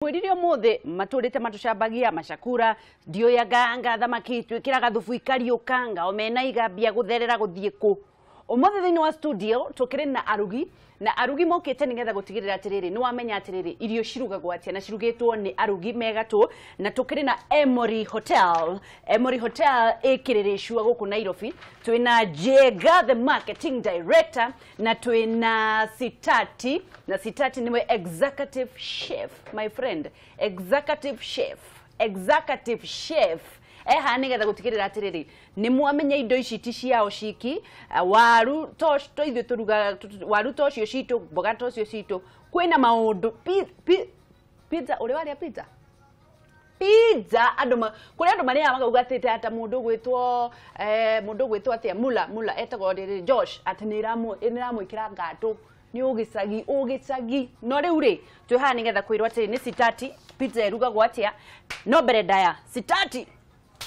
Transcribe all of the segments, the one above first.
Mwiririo mothe maturite matucabagia macakura ndio ya ganga thamaki twikiraga thubu ikariukanga omena igambia gutherera guthie ku umothe thini wa studio tukire na arugi mokite nigetha gutigirira atiriri ni wamenya atiriri irio cirugagwo atia na cirugitwo ni arugi megatu na tukire na Emory Hotel ikiririshuwa guku Nairobi twina Jega the marketing director na twina Sitati niwe executive chef my friend executive chef nigetha gutigirira atiriri ni mwamenya indo ici ti ciao ciki waru to ithu turuga waru to cio citu boga to cio citu kwina maundu pizza uri waria pizza kuri andu maria magaugatite ata mundu gwitwo atia mula etagwo riri Josh ati niramu ikira ngatu ni ugicagi no riu ri twiha nigetha kwirwa ati ni Sitati pizza irugagwo atia no mbere daya Sitati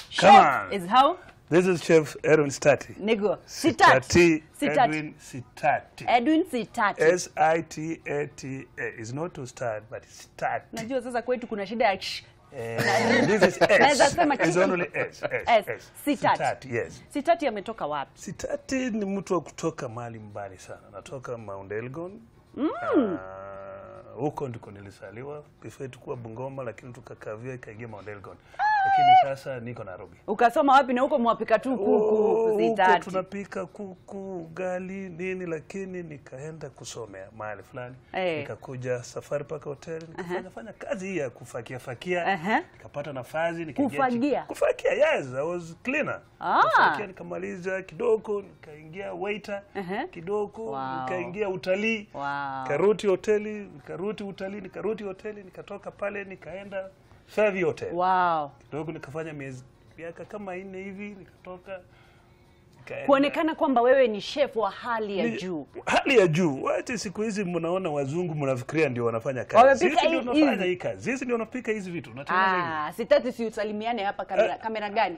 Chef is how? This is Chef Edwin Sitati. Nego. Sitati. Edwin Sitati. Edwin Sitati. S-I-T-A-T-A. It's not to start, but Sitati. Najua sasa kwetu kuna shida ya sh. This is S. It's only S. Sitati. Yes. Sitati ametoka wapi? Sitati ni mtu wa kutoka mahali mbali sana. Natoka Mount Elgon. Huko ndiko nilizaliwa. Before tukua Bungoma lakini tukakavia ikaingia Mount Elgon. Lakini sasa niko Nairobi. Ukasoma wapi na huko mwapika tu kuku Sitati? Huko tunapika kuku, ugali, nini lakini nikaenda kusomea mahali fulani. Nikakuja Safari Park Hotel, nikafanya kazi hii ya kufakia. Nikapata nafasi nikaingia. Kufakia, yes, I was cleaner. Kufakia nikamaliza kidogo, nikaingia waiter kidogo, nikaingia utalii. Karudi hoteli, nikarudi hoteli, nikatoka pale nikaenda Fairview Hotel. Wow. Kidogo nikafanya miaka kama 4 hivi nikatoka kuonekana kwamba wewe ni chef wa hali ya juu. Hali ya juu. Wati siku hizi mnaona wazungu mnafikiria ndio wanafanya kazi. Sisi ndio tunafanya hii kazi. Sisi ndio tunapika hizi vitu. Sitati si usalimiane hapa kamera gani?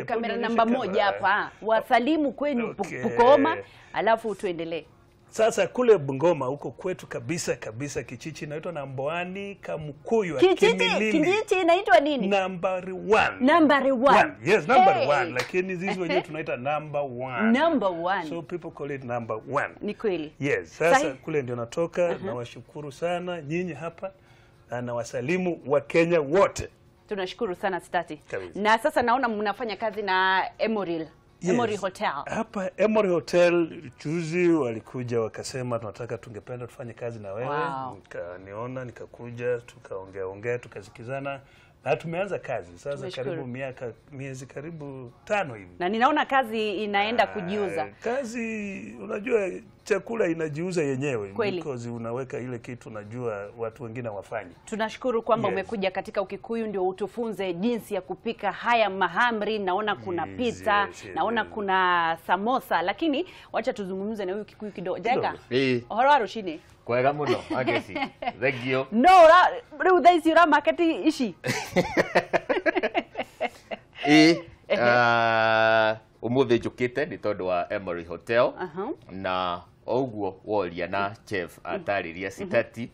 Kamera namba 1 hapa. Wasalimu kwenu Bungoma alafu tuendelee. Sasa kule Bungoma huko kwetu kabisa Kichichi inaitwa Namboani Kamukuyu Kichichi inaitwa nini? Number 1. Number 1. Yes, number 1 lakini sisi wenyewe tunaita number 1. Number 1. So people call it number 1. Ni kweli. Yes, sasa kule ndio natoka na washukuru sana nyinyi hapa na wasalimu wa Kenya wote. Tunashukuru sana Sitati. Na sasa naona mnafanya kazi na Emory Hotel. Hapa Emory Hotel juzi walikuja wakasema tunataka tungependa tufanye kazi na wewe. Nikaniona nikakuja tukaongea tukazikizana na tumeanza kazi. Sasa karibu miezi karibu 5 hivi. Na ninaona kazi inaenda kujiuza. Kazi unajua chakula inajiuza yenyewe because unaweka ile kitu unajua watu wengine wafanye. Tunashukuru kwamba umekuja katika Ukikuyu ndio utufunze jinsi ya kupika haya mahamri. Naona kuna pizza, naona kuna samosa lakini wacha tuzungumze na huyu Kikuyu kidogo. Jega. Ohoro shini. Kwega muno agesi. Thegio. No, riu thaisi ura market ici. Umuthe njukite ni tondu wa Emory Hotel na oguo woria na chef atariria Sitati.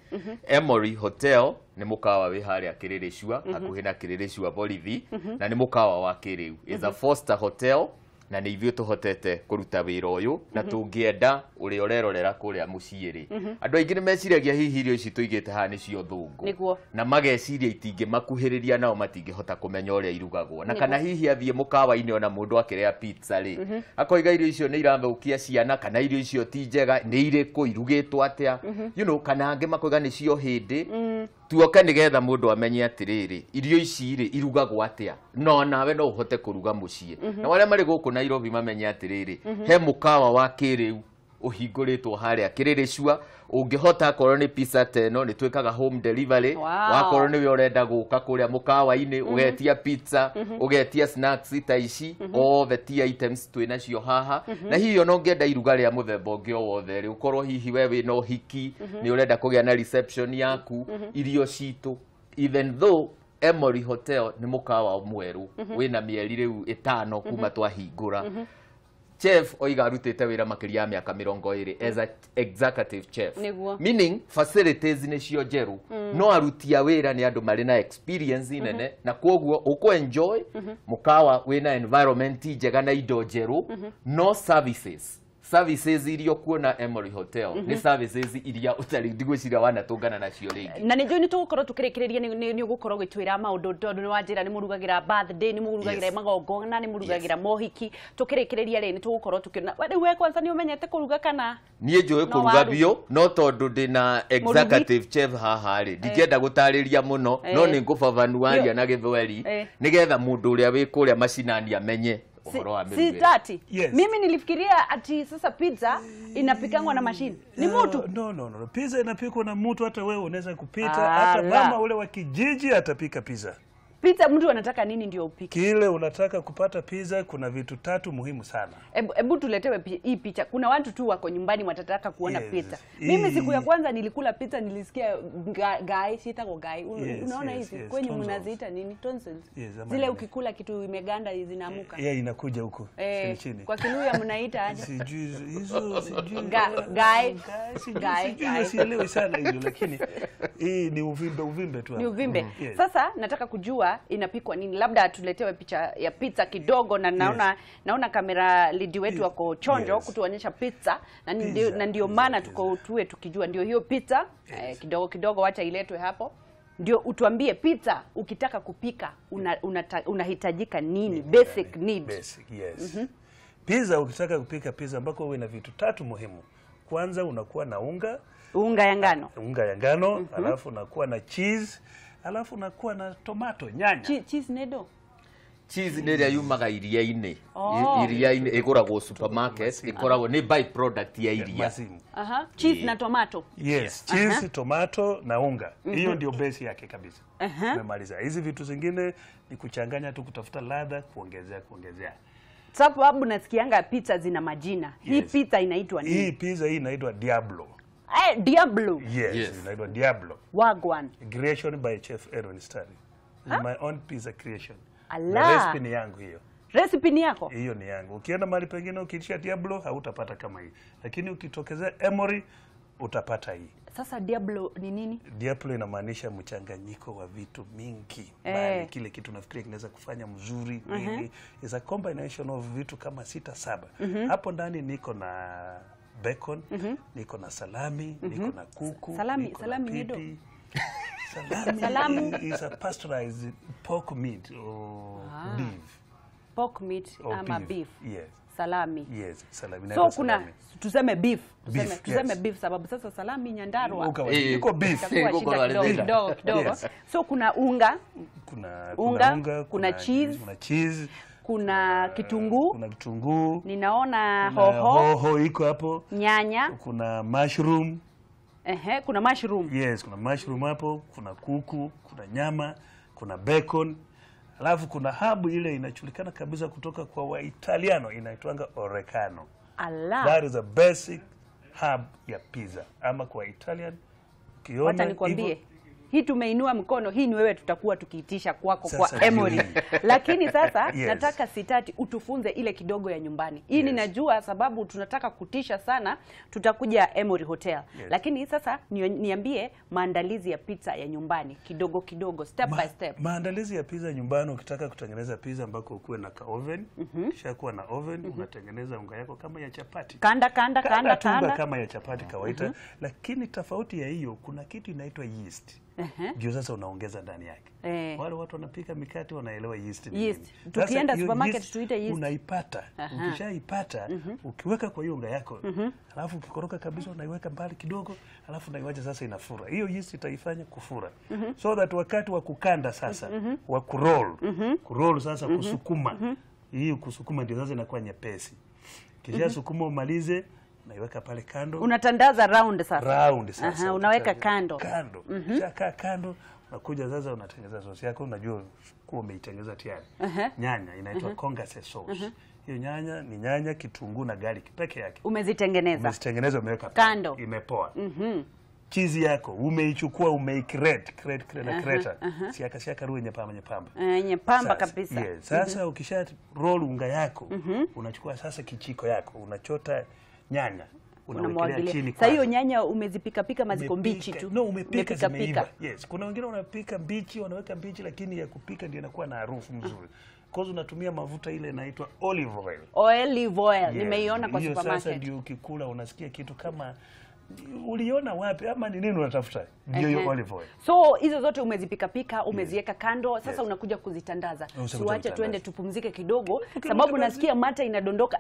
Emory Hotel ni mukawa wi haria Kiriricua hakuhi na Kiriricua Bolithi na ni mukawa wa kiriu. Is a Foster Hotel na ni ithuĩ tuhotete kuruta wĩra ũyũ na tũngĩenda ũrĩa ũrerorera kũrĩa mũciĩ rĩ andũ aingĩ nĩ meciragia hihi irio ici tũigĩte haha nĩcio thũngũ na mageciria itingĩmakuhĩrĩria nao matingĩhota kũmenya ũrĩa irugagwo na kana hihi athiĩ mũkawa-inĩ ona mũndũ akĩrĩa pizza rĩ akoiga irio icio nĩ irathũkia ciana kana irio icio ti njega nĩ irĩkũ irugĩtwo atĩa you know kana angĩ makoiga nĩcio hĩndĩ tuoka nigetha mundu amenye atiriri irio ici ri irugagwo atia no nawe no uhote kuruga muciĩ na wale mari guku Nairobi mamenye atiriri he mukawa wa kiriu uhinguritwo haria Kiriricua ungihota akorwo ni pizza teno ni twikaga home delivery wakorwo ni we urenda guka kuria mukawa-ini ugetia pizza ugetia snacks ta ici all the tea items twinacio haha na hiyo no ngenda iruga ria muthemba ungi o wothe ri ukorwo hihi wewe no hiki ni urenda kugia na reception yaku irio citu even though Emory Hotel ni mukawa mweru wina mieri riu 5 kuma twahingura chef oiga arutite wira makiria miaka 20 as a executive chef, meaning facilities ni cio njeru no arutia wira ni andu mari na experience nene na koguo uko enjoy mukawa wina environment njega na indo njeru no services irio kuona Emory Hotel ni services iria utari ndigwiciria wanatungana nacio ringi na nijo ni tugukorwo tukirikireria ni ugukorwo gwitwira maundu tondu ni wanjira ni murugagira birthday ni murugagira magongona ni murugagira mohiki tukirikireria ri ni tugukorwo tukirina we kwanza ni umenyete kuruga kana nie njui kuruga bio no tondu ndina executive chef haha ri ndikienda gutariria muno no ni ngubabanuaria na githweri nigetha mundu uria wi kuria macinani amenye. Si tati. Yes. Mimi nilifikiria ati sasa pizza inapikangwa na mashine. Ni mtu? No. Pizza inapikwa na mtu, hata wewe unaweza kupita, hata mama ule wa kijiji atapika pizza. Pizza mtu anataka nini ndio upike? Kile unataka kupata pizza kuna vitu 3 muhimu sana. Hebu tuletewe hii picha. Kuna watu tu wako nyumbani watataka kuona pizza. Mimi siku ya kwanza nilikula pizza nilisikia gai, sitako gai. Unaona hizi kwenye mnaziita nini? Tonsils. Zile ukikula kitu imeganda zinaamuka. Inakuja huko chini. Kwa Kiluya mnaita aje? Sijui hizo gai. Sielewi sana hizo lakini hii ni uvimbe tu. Ni uvimbe. Sasa nataka kujua inapikwa nini, labda tuletewe picha ya pizza kidogo na naona kamera lidi wetu wako chonjo kutuonyesha pizza na ndio maana tuwe tukijua ndio hiyo pizza kidogo wacha iletwe hapo ndio utuambie pizza ukitaka kupika unahitajika nini, basic needs. Pizza ukitaka kupika pizza ambako uwe na vitu 3 muhimu. Kwanza unakuwa na unga ya ngano. Alafu unakuwa na cheese, alafu unakuwa na tomato, nyanya. Cheese nedo. Cheese nedo yumaga iria-ini. Iria-ini iguragwo supermarket, ikoragwo ni by product ya iria. Cheese na tomato. Yes, cheese, tomato na unga. Hiyo ndio base yake kabisa. Umemaliza. Hizi vitu zingine ni kuchanganya tu kutafuta ladha, kuongezea. Sababu nasikianga pizza zina majina. Hii pizza inaitwa nini? Hii pizza hii inaitwa Diablo. Diablo. Yes, inaitwa Diablo. Wagwan. Creation by Chef Erwin Starry. My own pizza creation. Allah. Recipe ni yangu hiyo. Recipe ni yako? Hiyo ni yangu. Ukienda mahali pengine ukiitisha Diablo hautapata kama hii. Lakini ukitokezea Emory utapata hii. Sasa Diablo ni nini? Diablo inamaanisha mchanganyiko wa vitu mingi. Bali kile kitu nafikiria kinaweza kufanya mzuri nini. Is a combination of vitu kama 6-7. Hapo ndani niko na bacon, niko na salami, niko na kuku, salami nido. Salami is a pasteurized pork meat or beef. Pork meat ama beef. Yes. Salami. Yes, salami. So kuna tuseme beef. Tuseme beef sababu sasa salami Nyandarua. Iko beef. Kidogo. So kuna unga, kuna cheese, kuna kitunguu, ninaona hoho iko hapo, nyanya, kuna mushroom. Kuna mushroom. Yes, kuna mushroom hapo, kuna kuku, kuna nyama, kuna bacon. Alafu kuna habu ile inajulikana kabisa kutoka kwa Waitaliano inaitwanga oregano. That is a basic herb ya pizza. Ama kwa Italian kiona. Wacha nikwambie. Hii tumeinua mkono, hii ni wewe tutakuwa tukiitisha kwako kwa Emory. Lakini sasa nataka sitati utufunze ile kidogo ya nyumbani. Hii ninajua sababu tunataka kutisha sana, tutakuja Emory Hotel. Lakini sasa niambie maandalizi ya pizza ya nyumbani kidogo step by step. Maandalizi ya pizza nyumbani ukitaka kutengeneza pizza ambako ukuwe na ka oven, kisha kuwa na oven, unatengeneza unga yako kama ya chapati. Kanda kama ya chapati kawaida, lakini tofauti ya hiyo kuna kitu inaitwa yeast. Ndio sasa unaongeza ndani yake. Wale watu wanapika mikate wanaelewa yeast ni nini. Tukienda supermarket tuite yeast. Unaipata. Ukishaipata, ukiweka kwa hiyo unga yako, alafu ukikoroka kabisa unaiweka mbali kidogo, alafu unaiwacha sasa inafura. Hiyo yeast itaifanya kufura. So that wakati wa kukanda sasa, wa kuroll sasa kusukuma. Hiyo kusukuma ndio sasa inakuwa nyepesi. Kisha sukuma umalize, unaiweka pale kando. Unatandaza round sasa. Unaweka kando. Shaka kando, unakuja sasa unatengeneza sauce yako, unajua kuwa umeitengeneza tayari. Nyanya inaitwa Congase sauce. Hiyo nyanya ni nyanya, kitunguu na garlic peke yake. Umezitengeneza. Umeweka kando. Imepoa. cheese yako umeichukua umeicreate siaka ruwe nyepamba kabisa. Yes. Sasa ukisha roll unga yako unachukua sasa kijiko yako unachota nyanya unamwagilia chini. Sasa hiyo nyanya umezipika pika maziko mbichi tu. No, umepika zimeiva. Yes. Kuna wengine wanapika mbichi, wanaweka mbichi lakini ya kupika ndio inakuwa na harufu nzuri. Cause unatumia mafuta ile inaitwa olive oil. Olive oil. Yes. Nimeiona kwa supermarket. Sasa ndio ukikula unasikia kitu kama uliona wapi ama ni nini unatafuta? Ndio hiyo olive oil. So hizo zote umezipika pika, umeziweka kando, sasa unakuja kuzitandaza. Tuache tuende tupumzike kidogo sababu nasikia mata inadondoka.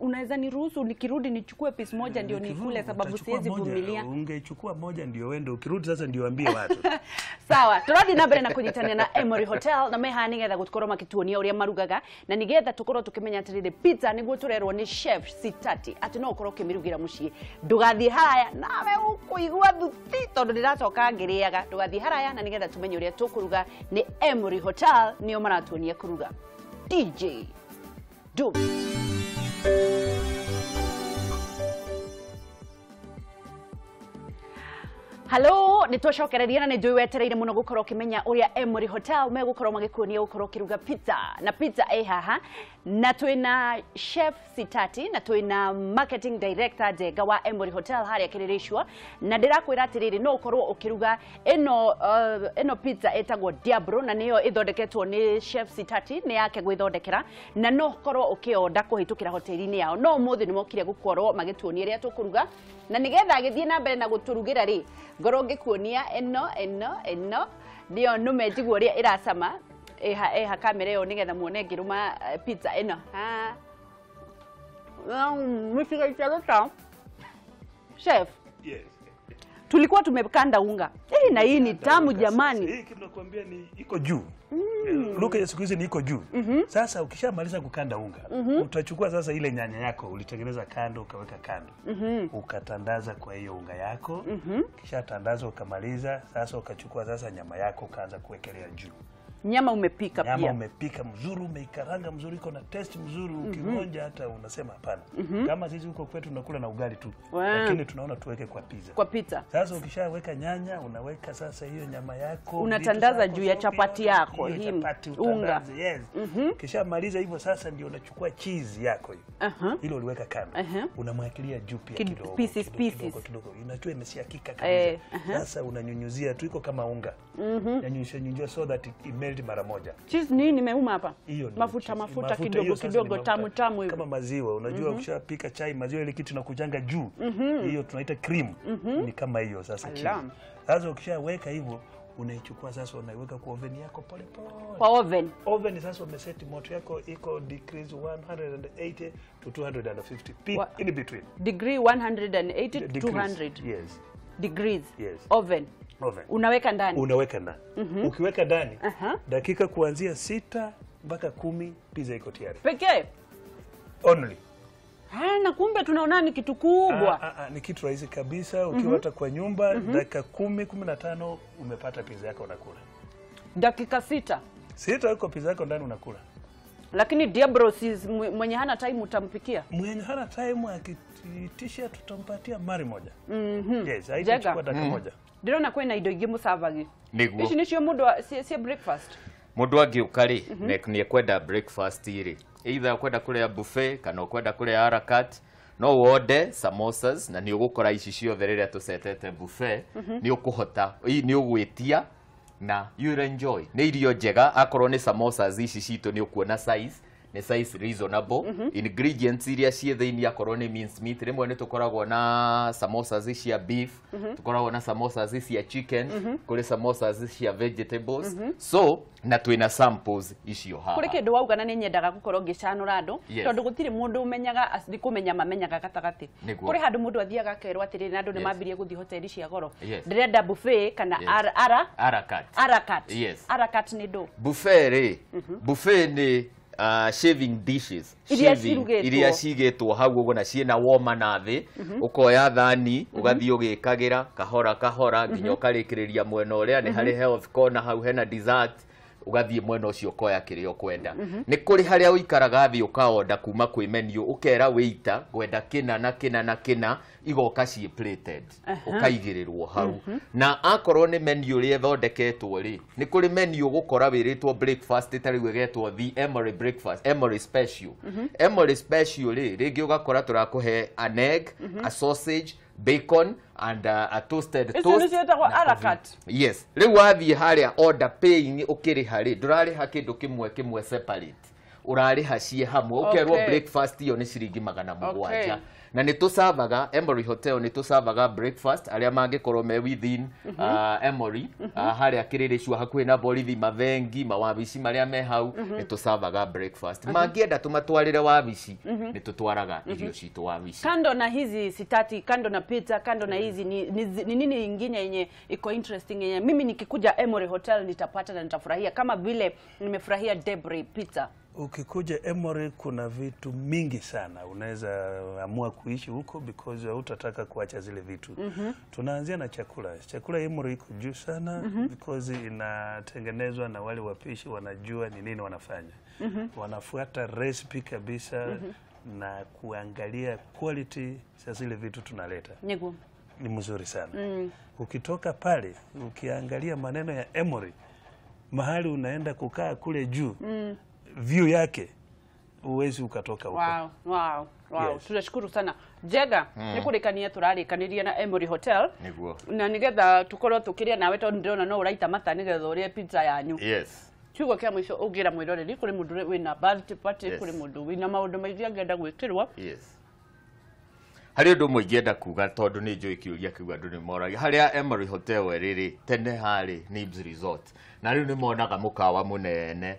Unaweza niruhusu nikirudi nichukue piece moja ndio nikule sababu siwezi vumilia. Ungechukua moja ndio uende, ukirudi sasa ndio ambie watu. Sawa, turadi na mbere na kunyitania na Emory Hotel na meha nigetha gutkorwo makituonia uria marugaga na nigetha tukorwo tukimenya atirire pizza niguo turerwo ni chef Sitati ati no ukorwo kimirugira mucii ndugathie haraya nawe ukuigua thuti tondu ndiracoka ngiriaga ndugathie haraya na nigetha tumenye uria tukuruga ni Emory Hotel nio maratuonia kuruga. DJ Dum. Hello, nitwacokereria na nijui wetereire muno gukorwo kimenya uria Emory Hotel megukorwo magikuonia gukorwo kiruga pizza na pizza haha na twina chef Sitati na twina marketing director Jega wa Emory Hotel haria kiririshwa na ndirakwira atiriri no ukorwo ukiruga eno pizza etagwo Diablo na niyo ithondeketwo ni chef Sitati ni yake gwithondekera na no ukorwo ukionda kuhitukira hoteli-ini yao no muthi ni mokire gukorwo magituonia ria tukuruga na nigetha agithie na mbere na guturugira ri ngoro ngikuonia eno ndio nume njiguo uria iracama eha kamera yo nigetha muone ngiruma pizza eno msiga itaruta chef. Yes. Tulikuwa tumekanda unga na hii ni tamu jamani. Hii kitu nakwambia ni iko juu. Luka ya siku hizi ni iko juu. Sasa ukishamaliza kukanda unga, utachukua sasa ile nyanya yako ulitengeneza kando ukaweka kando. Ukatandaza kwa hiyo unga yako. Kisha tandaza ukamaliza, sasa ukachukua sasa nyama yako ukaanza kuwekelea juu. Nyama umepika pia. Nyama umepika mzuri, umeikaranga mzuri, iko na taste mzuri, ukionja hata unasema hapana. Kama sisi huko kwetu tunakula na ugali tu, lakini tunaona tuweke kwa pizza. Kwa pizza. Sasa ukishaweka nyanya, unaweka sasa hiyo nyama yako, unatandaza juu ya chapati yako, hii unga. Yes. Kisha maliza hivyo sasa ndio unachukua cheese yako hiyo. Ile uliweka kando. Unamwakilia juu pia kidogo. Pieces. Kidogo. Inachua imesiakika kabisa. Sasa unanyunyuzia tu iko kama unga. Nyunyuzia so that it melt mara moja. Cheese nini nimeuma hapa? Mafuta kidogo tamu hiyo. Kama maziwa, unajua ukishapika chai maziwa ile kitu inakujanga juu. Hiyo tunaita cream. Ni kama hiyo sasa cheese. Sasa ukishaweka hivyo unaichukua sasa unaiweka kwa oven yako pole pole. Kwa oven. Oven sasa umeseti moto yako iko decrease 180 to 250 in between. Degree 180 to 200. Yes. Degrees. Yes. Oven. Unaweka ndani. Ukiweka ndani dakika kuanzia 6 mpaka 10 pizza iko tayari. Pekee. Only. Na kumbe tunaona ni kitu kubwa. Ni kitu rahisi kabisa ukiwa hata kwa nyumba dakika 10-15 umepata pizza yako unakula. Dakika 6. 6 uko pizza yako ndani unakula. Lakini Diablo mwenye hana time utampikia. Mwenye hana time akitisha tutampatia mari moja. Yes, haitachukua dakika moja. Ndirona kwena indo ingi musavagi. Niguo. Ici nicio mundu cia breakfast. Mundu angiukari ni kwenda breakfast iri. Either kwenda kuria buffet kana kwenda kuria à la carte. No wode samosas na ni ugukora ici ciothe riria tusetete buffet ni ukuhota ni ugwitia na you enjoy. Ni irio njega akorwo ni samosas ici citu ni ukuona size ni size reasonable. Ingredients iria cie thiini akorwo ni minced meat rimwe ni tukoragwo na samosas cia beef, tukoragwo na samosas cia chicken, kuri samosas cia vegetables. So na twina samples icio haha. Kuri kindu wauga na ni nyendaga gukorwo ngicanura andu tondu gutiri mundu umenyaga asidi kumenya mamenyaga gatagati. Kuri handu mundu athiaga kerwa atiriri na andu ni mambirie guthi hoteli cia goro. Ndirenda buffet kana à la carte. Yes. À la carte ni do. Buffet ni shaving dishes, iria cigetwo hau uguo na ciena woma na thi ukoya thani ugathii ugikagira kahora nginya ukarikiriria mwena uria ni hari health corner hau hena dessert ugathie mwena ucio koya kirio kwenda ni kuri haria uikaraga thi ukaonda kuma kwi menu ukera waiter gwenda kina na kina na kina igoka ci plated ukaigirirwo hau na akorwo ni menu ri thondeketwo ri ni kuri menu gukora wiritwo breakfast itari wegetwo the Emory breakfast Emory special Emory special ri ringi ugakora turakuhe an egg a sausage bacon and a toasted toast. Yes. Riu wathie haria order paying ukiri hari durari ha kindu kimwe separate. Urari hacie hamwe ukerwo breakfast iyo ni ciringi 700. Na nitusavaga Emory Hotel nitusavaga breakfast aria mangikorwo me within Emory haria kiriricua hakuhi na borithi mavengi mawabici maria me hau nitusavaga breakfast mangienda tumatwarire wabici nitutwaraga irio citu wabici. Kando na hizi sitati, kando na pizza, kando na hizi ni nini ingine yenye iko interesting yenye mimi nikikuja Emory Hotel nitapata na nitafurahia kama vile nimefurahia Debri Pizza? Ukikuja Emory kuna vitu mingi sana unaweza amua kuishi huko because hutataka kuacha zile vitu. Tunaanzia na chakula. Chakula Emory iko juu sana because inatengenezwa na wale wapishi wanajua ni nini wanafanya. Wanafuata recipe kabisa na kuangalia quality za zile vitu tunaleta. Ni mzuri sana. Ukitoka pale ukiangalia maneno ya Emory mahali unaenda kukaa kule juu view yake uwezi ukatoka huko. Wow. Yes. Tunashukuru sana. Jega, nikurikania turarikaniria na Emory Hotel. Niguo. Na nigetha tukorwo tukiria nawe to ndona no uraita mata nigetha urie pizza yanyu. Yes. Kiugo kia mwisho ugira mwiroreri kuri mundu wina birthday party kuri mundu wina maundu maingĩ angenda gwikirwa. Yes. Hari undu mwingĩenda kuga tondu ni njui kiuria kiuga andu ni moragia haria Emory Hotel riri tene hari Nibs Resort na riu ni monaga mukawa munene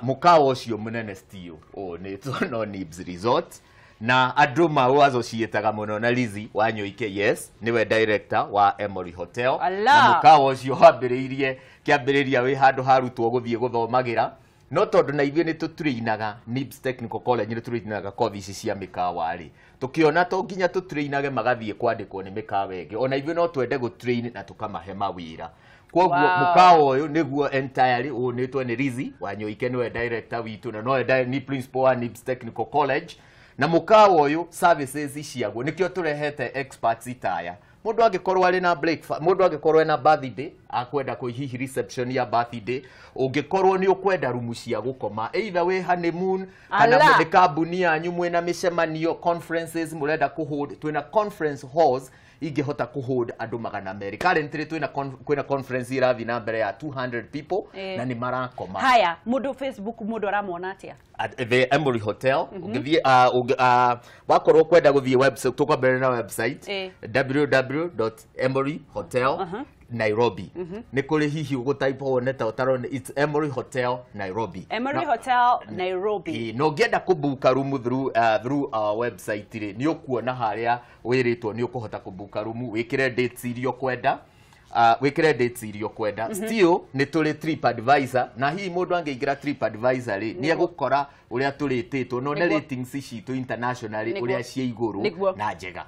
mukawa ucio munene stio ni tono Nibs Resort na andu mawazo cietaga muno na Lizzy Wanyoike. Yes, niwe director wa Emory Hotel na mukawa ucio hambiriirie kiambiriria wi handu harutwo guthie guthomagira no tondu na ithuĩ nĩtũtrainaga Nibs Technical College nĩtũtrainaga kothi cia mĩkawa rĩ tukiona to nginya tũtrainage magathiĩ kwandĩkwo nĩ mĩkawa ĩngĩ ona ithuĩ no twende gũtrain na tukamahe mawĩra. Koguo mukawa ũyũ nĩguo entirely ũnĩtwo nĩ Lizzy Wanyoike nĩwe director witũ na no ni principal wa Nibs Technical College na mukawa ũyũ services ciaguo nĩkĩo tũrehete experts itaya. Mundu angikorwo ari na breakfast, mundu angikorwo na birthday, akwenda kuhihi reception ya birthday, ungikorwo ni ukwenda rumu cia gukoma, either we honeymoon kana ni kambuni yanyu mwena micemanio conferences murenda kuhold, twina conference halls ingihota kuhold andu 200. Currently twina conference irathi na mbere ya 200 people na ni marakoma. Haya, mundu Facebook mundu aramwona atia? At the Emory Hotel ugithie wakorwo kwenda guthie website tukwambere na website www.emoryhotel.nairobi ni kuri hihi ugutype woneta utarone it's Emory Hotel Nairobi. Emory Hotel Nairobi. No ngenda kubuka room through our website ri ni ukuona haria wiritwo ni ukuhota kubuka room wikire dates irio kwenda wikire dates irio kwenda. Still ni tuli TripAdvisor na hii mundu angeingira TripAdvisor ri ni agukora uria turititwo no na ratings citu internationally uria cia iguru na njega.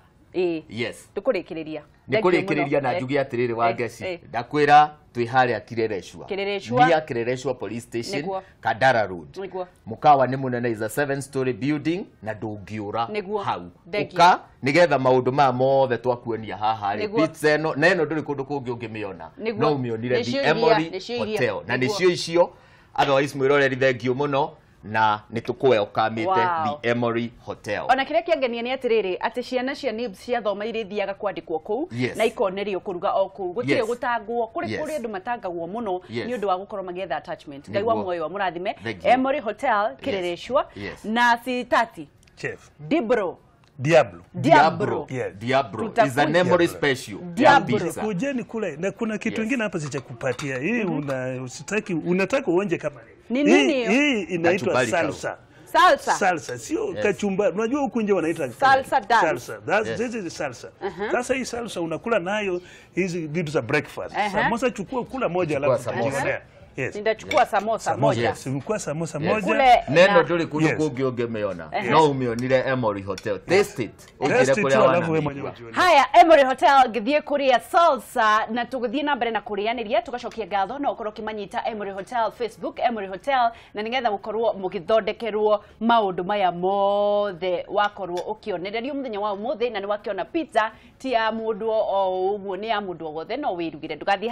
Yes. Tukurikiriria. Nikurikiriria na njugi atiriri wa ngeci. Ndakwira twi haria Kirereshwa. Ndia Kirereshwa Police Station, Kadara Road. Mukawa ni munene is a 7-story building na ndungiura hau. Uka nigetha maundu ma mothe twakuonia haha ri pizza eno na eno nduri kundu kungi ungimiona. No umionire the Emory Hotel. Na nicio icio otherwise mwiroreri thengio muno na nitukwe ukamite the Emory Hotel. Ona kiria kiangenia ni atiriri ati ciana cia Nibs cia thoma irithiaga kwandikwo kuu na ikonerio kuruga o kuu gutire gutangwo kuri andu matangagwo muno ni undu wa gukorwo magietha attachment. Ngai wa moyo wa murathime. Emory Hotel Kirereshwa na sitati Chef Diablo yes. Diablo is an Emory special. Kujeni kule na kuna kitu kingine hapa sichakupatia. Hii usitaki unataka uonje kama nini? Hii inaitwa salsa. Salsa sio kachumbari. Unajua huko nje wanaita salsa. This is salsa. Sasa hii salsa unakula nayo hizi vitu za breakfast. Samosa chukua kula moja alafu Yes. Nindachukua samosa moja. Yes, ulikuwa samosa moja. Kule neno tuli kundu kungi ungemeona. No umionire Emory Hotel. Taste it. Ujire kule wana. Haya, Emory Hotel githie kuria salsa na tugithie na mbere na kurianiria tugacokia ngatho no ukorwo kimanyita Emory Hotel Facebook Emory Hotel na ningetha gukorwo mugithondekerwo maundu maya mothe wakorwo ukionererio muthenya wa umuthi na ni wakiona pizza ti ya mundu o uguo ni ya mundu wothe no wirugire ndugathie